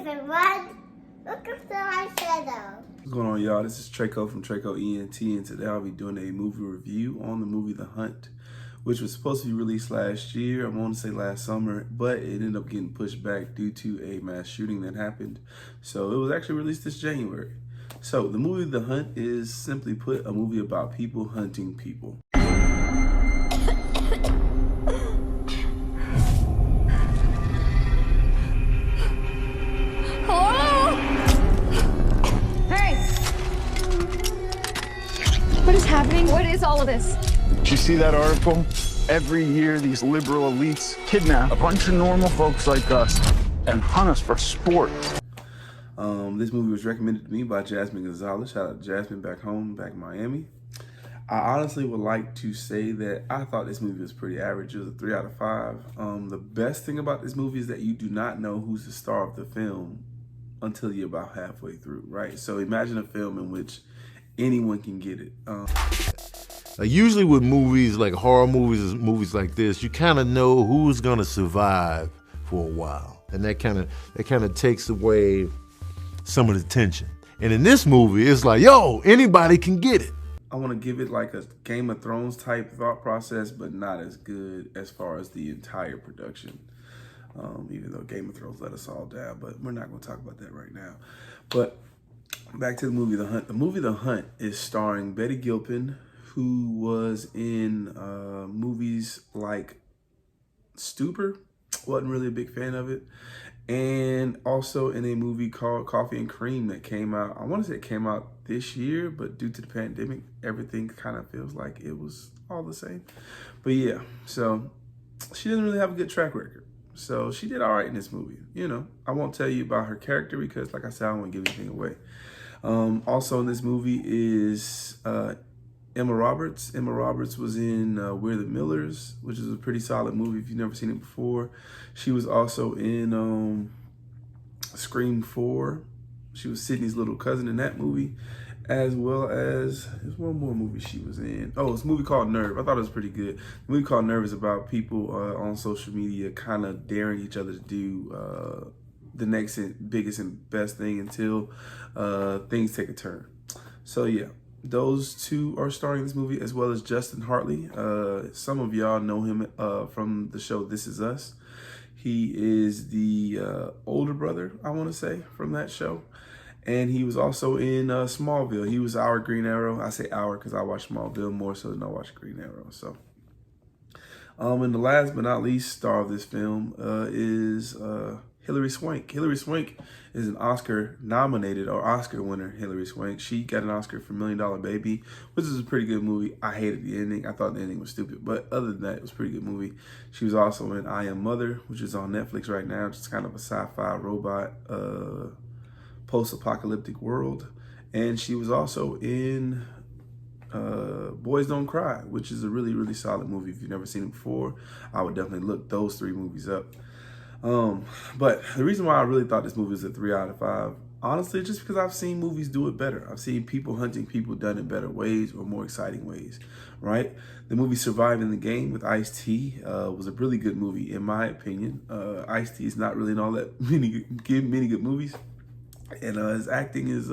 everyone. Welcome to my channel. What's going on, y'all? This is Traco from Traco ENT, and today I'll be doing a movie review on the movie The Hunt, which was supposed to be released last year. I want to say last summer, but it ended up getting pushed back due to a mass shooting that happened. So it was actually released this January. So the movie The Hunt is, simply put, a movie about people hunting people. What is happening? What is all of this? Did you see that article? Every year, these liberal elites kidnap a bunch of normal folks like us and hunt us for sport. This movie was recommended to me by Jaz Gonzalez. Shout out to Jasmine back home, back in Miami. I honestly would like to say that I thought this movie was pretty average. It was a 3 out of 5. The best thing about this movie is that you do not know who's the star of the film until you're about halfway through, right? So imagine a film in which anyone can get it. Usually with movies, like horror movies, movies like this, you kind of know who's gonna survive for a while, and that kind of takes away some of the tension. And in this movie, it's like, yo, anybody can get it. I want to give it like a Game of Thrones type thought process, but not as good as far as the entire production. Even though Game of Thrones let us all down, but we're not going to talk about that right now. But back to the movie The Hunt. The movie The Hunt is starring Betty Gilpin, who was in movies like Stupor. Wasn't really a big fan of it. And also in a movie called Coffee and Cream that came out, I want to say it came out this year, but due to the pandemic, everything kind of feels like it was all the same. But yeah, so she doesn't really have a good track record. So she did all right in this movie. You know, I won't tell you about her character because, like I said, I don't want to give anything away. Also in this movie is Emma Roberts. Emma Roberts was in We're the Millers, which is a pretty solid movie if you've never seen it before. She was also in Scream 4. She was Sydney's little cousin in that movie, as well as there's one more movie she was in. Oh, it's a movie called Nerve. I thought it was pretty good. The movie called Nerve is about people on social media kind of daring each other to do the next and biggest and best thing until things take a turn. So yeah, those two are starring in this movie, as well as Justin Hartley. Some of y'all know him from the show This Is Us. He is the older brother, I want to say, from that show. And he was also in Smallville. He was our Green Arrow. I say our because I watch Smallville more so than I watch Green Arrow. So, and the last but not least star of this film is Hilary Swank. Hilary Swank is an Oscar nominated or Oscar winner. Hilary Swank. She got an Oscar for $1 Million Baby, which is a pretty good movie. I hated the ending. I thought the ending was stupid, but other than that, it was a pretty good movie. She was also in I Am Mother, which is on Netflix right now. Just kind of a sci-fi robot post-apocalyptic world. And she was also in Boys Don't Cry, which is a really, really solid movie. If you've never seen it before, I would definitely look those 3 movies up. But the reason why I really thought this movie was a 3 out of 5, honestly, just because I've seen movies do it better. I've seen people hunting people done in better ways or more exciting ways, right? The movie Surviving the Game with Ice-T was a really good movie, in my opinion. Ice-T is not really in all that many good movies, and his acting is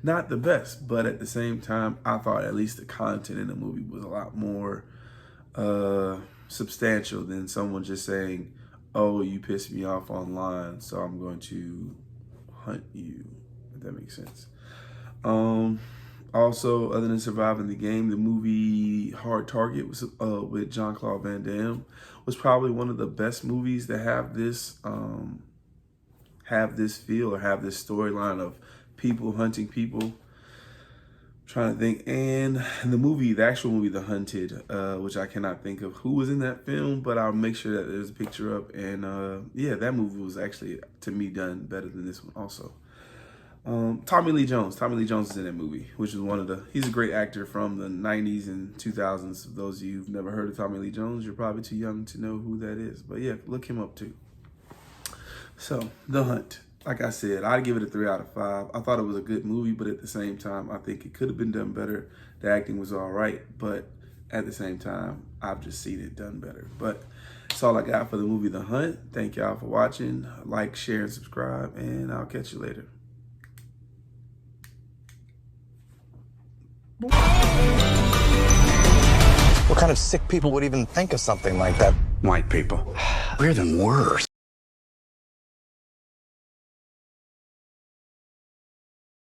not the best. But at the same time, I thought at least the content in the movie was a lot more substantial than someone just saying, oh, you pissed me off online, so I'm going to hunt you, if that makes sense. Also, other than Surviving the Game, the movie Hard Target was with Jean-Claude Van Damme was probably one of the best movies that have this feel or have this storyline of people hunting people. Trying to think, and the actual movie The Hunted, which I cannot think of who was in that film, but I'll make sure that there's a picture up. And yeah, that movie was actually, to me, done better than this one also. Tommy Lee Jones is in that movie, which is he's a great actor from the 90s and 2000s. For those of you who've never heard of Tommy Lee Jones, you're probably too young to know who that is. But yeah, look him up too. So, The Hunt. Like I said, I'd give it a 3 out of 5. I thought it was a good movie, but at the same time, I think it could have been done better. The acting was all right, but at the same time, I've just seen it done better. But That's all I got for the movie The Hunt. Thank y'all for watching. Like, share, and subscribe, and I'll catch you later. What kind of sick people would even think of something like that? White people. We're even worse.